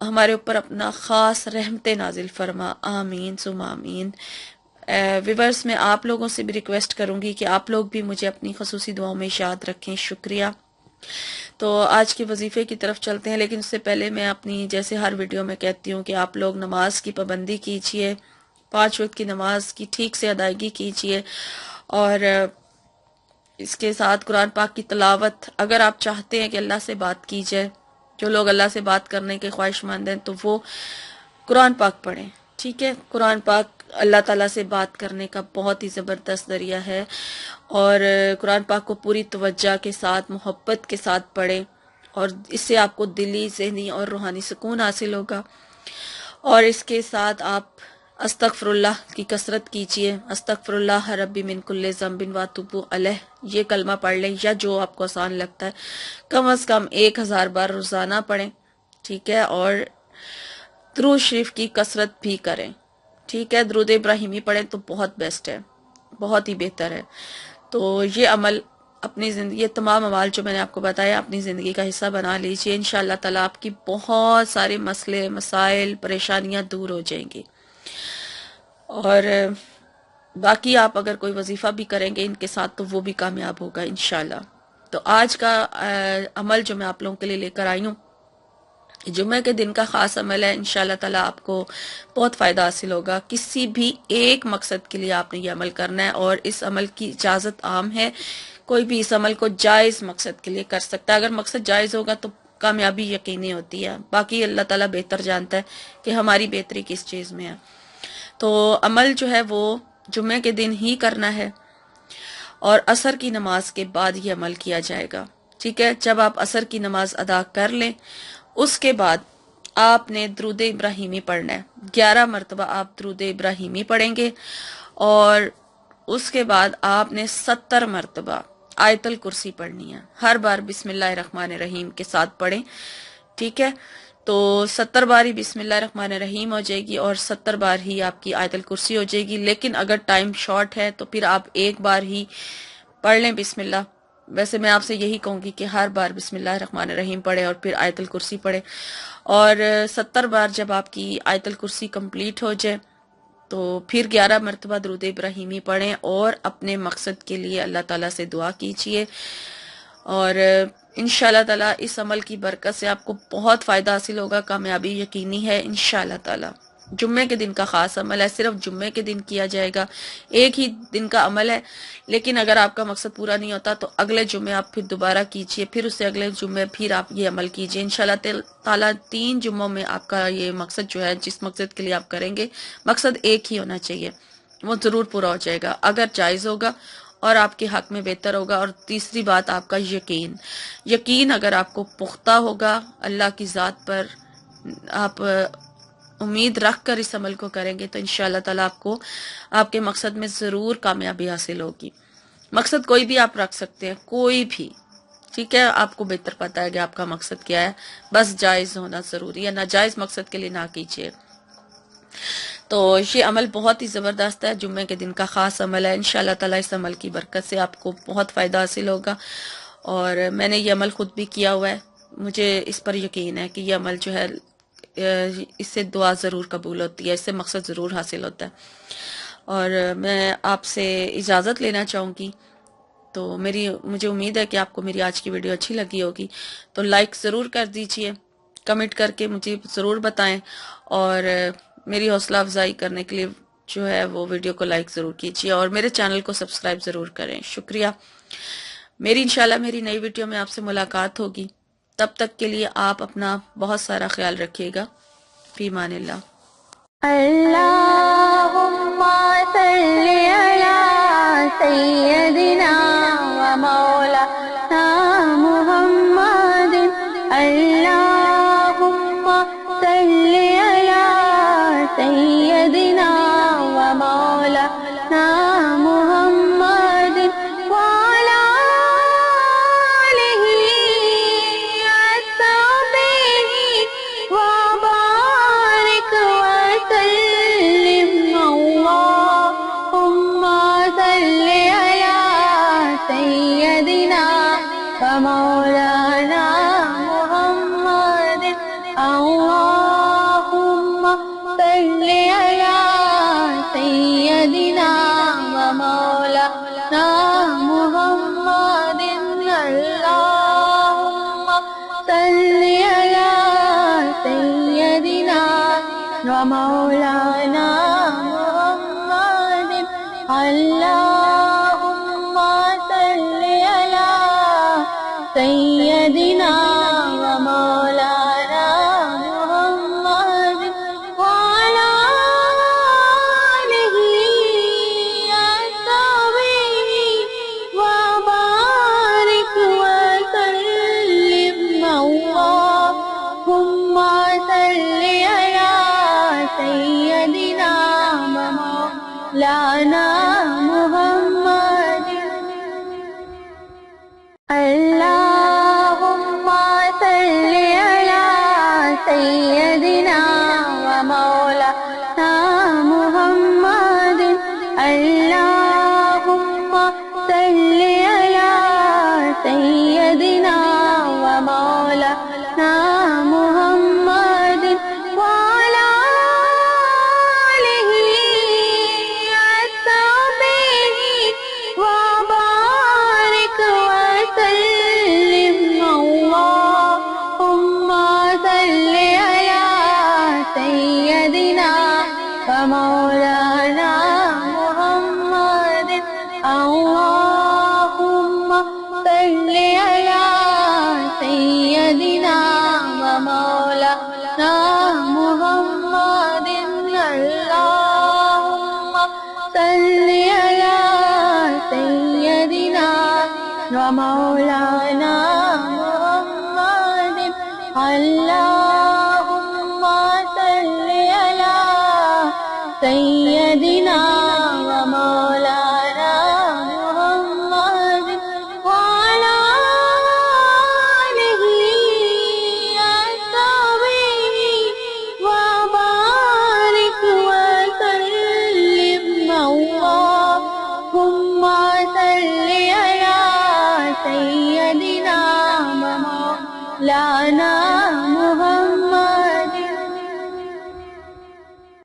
ہمارے اوپر اپنا خاص رحمت نازل فرما، آمین ثم آمین۔ ویورز میں آپ لوگوں سے بھی ریکویسٹ کروں گی کہ آپ لوگ بھی مجھے اپنی خصوصی دعاؤں میں یاد رکھیں، شکریہ۔ تو آج کے وظیفے کی طرف چلتے ہیں، لیکن اس سے پہلے میں اپنی جیسے ہر ویڈیو میں کہتی ہوں کہ آپ لوگ نماز کی پابندی کیجئے، 5 وقت کی نماز کی ٹھیک سے ادائیگی کیجئے، اور اس کے ساتھ قرآن پاک کی تلاوت۔ اگر آپ چاہتے ہیں کہ اللہ سے بات کی جائے، جو لوگ اللہ سے بات کرنے کے خواہش مند ہیں، تو وہ قرآن پاک پڑھیں، ٹھیک ہے۔ قرآن پاک اللہ تعالیٰ سے بات کرنے کا بہت ہی زبردست ذریعہ ہے، اور قرآن پاک کو پوری توجہ کے ساتھ، محبت کے ساتھ پڑھیں، اور اس سے آپ کو دلی، ذہنی اور روحانی سکون حاصل ہوگا۔ اور اس کے ساتھ آپ استغفر اللہ کی کثرت کیجئے، استغفر اللہ ربی من کل ذنب واتوب علیہ، یہ کلمہ پڑھ لیں، یا جو آپ کو آسان لگتا ہے، کم از کم 1000 بار روزانہ پڑھیں، ٹھیک ہے۔ اور درود شریف کی کثرت بھی کریں، ٹھیک ہے۔ درود ابراہیمی پڑھیں تو بہت بیسٹ ہے، بہت ہی بہتر ہے۔ تو یہ عمل اپنی زندگی، یہ تمام اعمال جو میں نے آپ کو بتایا، اپنی زندگی کا حصہ بنا لیجئے، انشاءاللہ تعالیٰ آپ کی بہت سارے مسئلے، مسائل، پریشانیاں دور ہو جائیں گی۔ اور باقی آپ اگر کوئی وظیفہ بھی کریں گے ان کے ساتھ تو وہ بھی کامیاب ہوگا انشاءاللہ۔ تو آج کا عمل جو میں آپ لوگوں کے لیے لے کر آئی ہوں، جمعہ کے دن کا خاص عمل ہے، انشاءاللہ تعالیٰ آپ کو بہت فائدہ حاصل ہوگا۔ کسی بھی ایک مقصد کے لیے آپ نے یہ عمل کرنا ہے، اور اس عمل کی اجازت عام ہے، کوئی بھی اس عمل کو جائز مقصد کے لیے کر سکتا ہے۔ اگر مقصد جائز ہوگا تو کامیابی یقینی ہوتی ہے، باقی اللہ تعالیٰ بہتر جانتا ہے کہ ہماری بہتری کس چیز میں ہے۔ تو عمل جو ہے وہ جمعہ کے دن ہی کرنا ہے، اور عصر کی نماز کے بعد یہ عمل کیا جائے گا، ٹھیک ہے۔ جب آپ عصر کی نماز ادا کر لیں، اس کے بعد آپ نے درود ابراہیمی پڑھنا ہے، 11 مرتبہ آپ درود ابراہیمی پڑھیں گے، اور اس کے بعد آپ نے 70 مرتبہ آیت الکرسی پڑھنی ہے، ہر بار بسم اللہ الرحمن الرحیم کے ساتھ پڑھیں، ٹھیک ہے۔ تو 70 بار ہی بسم اللہ الرحمن الرحیم ہو جائے گی، اور 70 بار ہی آپ کی آیت الکرسی ہو جائے گی، لیکن اگر ٹائم شارٹ ہے تو پھر آپ ایک بار ہی پڑھ لیں بسم اللہ۔ ویسے میں آپ سے یہی کہوں گی کہ ہر بار بسم اللہ الرحمن الرحیم پڑھیں اور پھر آیت الکرسی پڑھیں، اور 70 بار جب آپ کی آیت الکرسی کمپلیٹ ہو جائے تو پھر 11 مرتبہ درود ابراہیمی پڑھیں، اور اپنے مقصد کے لیے اللہ تعالیٰ سے دعا کیجیے، اور انشاءاللہ تعالیٰ اس عمل کی برکت سے آپ کو بہت فائدہ حاصل ہوگا، کامیابی یقینی ہے انشاءاللہ تعالیٰ۔ جمعے کے دن کا خاص عمل ہے، صرف جمعے کے دن کیا جائے گا، ایک ہی دن کا عمل ہے، لیکن اگر آپ کا مقصد پورا نہیں ہوتا تو اگلے جمعے آپ پھر دوبارہ کیجئے، پھر اس سے اگلے جمعے پھر آپ یہ عمل کیجئے، انشاءاللہ تعالیٰ 3 جمعوں میں آپ کا یہ مقصد جو ہے، جس مقصد کے لیے آپ کریں گے، مقصد ایک ہی ہونا چاہیے، وہ ضرور پورا ہو جائے گا اگر جائز ہوگا اور آپ کے حق میں بہتر ہوگا۔ اور تیسری بات آپ کا یقین اگر آپ کو پختہ ہوگا اللہ کی ذات پر، آپ امید رکھ کر اس عمل کو کریں گے تو انشاءاللہ تعالیٰ آپ کو آپ کے مقصد میں ضرور کامیابی حاصل ہوگی۔ مقصد کوئی بھی آپ رکھ سکتے ہیں، کوئی بھی، ٹھیک ہے، آپ کو بہتر پتہ ہے کہ آپ کا مقصد کیا ہے، بس جائز ہونا ضروری ہے، ناجائز مقصد کے لیے نہ کیجیے۔ تو یہ عمل بہت ہی زبردست ہے، جمعے کے دن کا خاص عمل ہے، انشاءاللہ تعالیٰ اس عمل کی برکت سے آپ کو بہت فائدہ حاصل ہوگا، اور میں نے یہ عمل خود بھی کیا ہوا ہے، مجھے اس پر یقین ہے کہ یہ عمل جو ہے اس سے دعا ضرور قبول ہوتی ہے، اس سے مقصد ضرور حاصل ہوتا ہے۔ اور میں آپ سے اجازت لینا چاہوں گی، تو مجھے امید ہے کہ آپ کو میری آج کی ویڈیو اچھی لگی ہوگی، تو لائک ضرور کر دیجئے، کمنٹ کر کے مجھے ضرور بتائیں، اور میری حوصلہ افزائی کرنے کے لیے جو ہے وہ ویڈیو کو لائک ضرور کیجئے، اور میرے چینل کو سبسکرائب ضرور کریں، شکریہ۔ انشاءاللہ میری نئی ویڈیو میں آپ سے ملاقات ہوگی، تب تک کے لیے آپ اپنا بہت سارا خیال رکھیے گا، فی امان اللہ۔ اللهم صل على سيدنا ومولانا محمد، اللهم صل على سيدنا ومولانا محمد وعلى آله وصحبه وبارك وسلم، اللهم صل على سيدنا ومولانا محمد، اللهم ومولانا محمد اللهم صل على سيدنا ومولانا محمد وعلى آله وصحبه وبارك وسلم اللهم صل على سيدنا ومولانا محمد اللهم صل على سيدنا ومولانا محمد اللهم صل على سيدنا ومولانا محمد وعلى آله وصحبه وبارك وسلم اللهم صل على سيدنا ومولانا محمد اللهم صل على سيدنا ومولانا محمد اللهم صل على سيدنا ومولانا محمد اللهم صل على سيدنا ومولانا محمد وعلى آله وصحبه وبارك وسلم اللهم صل على سيدنا ومولانا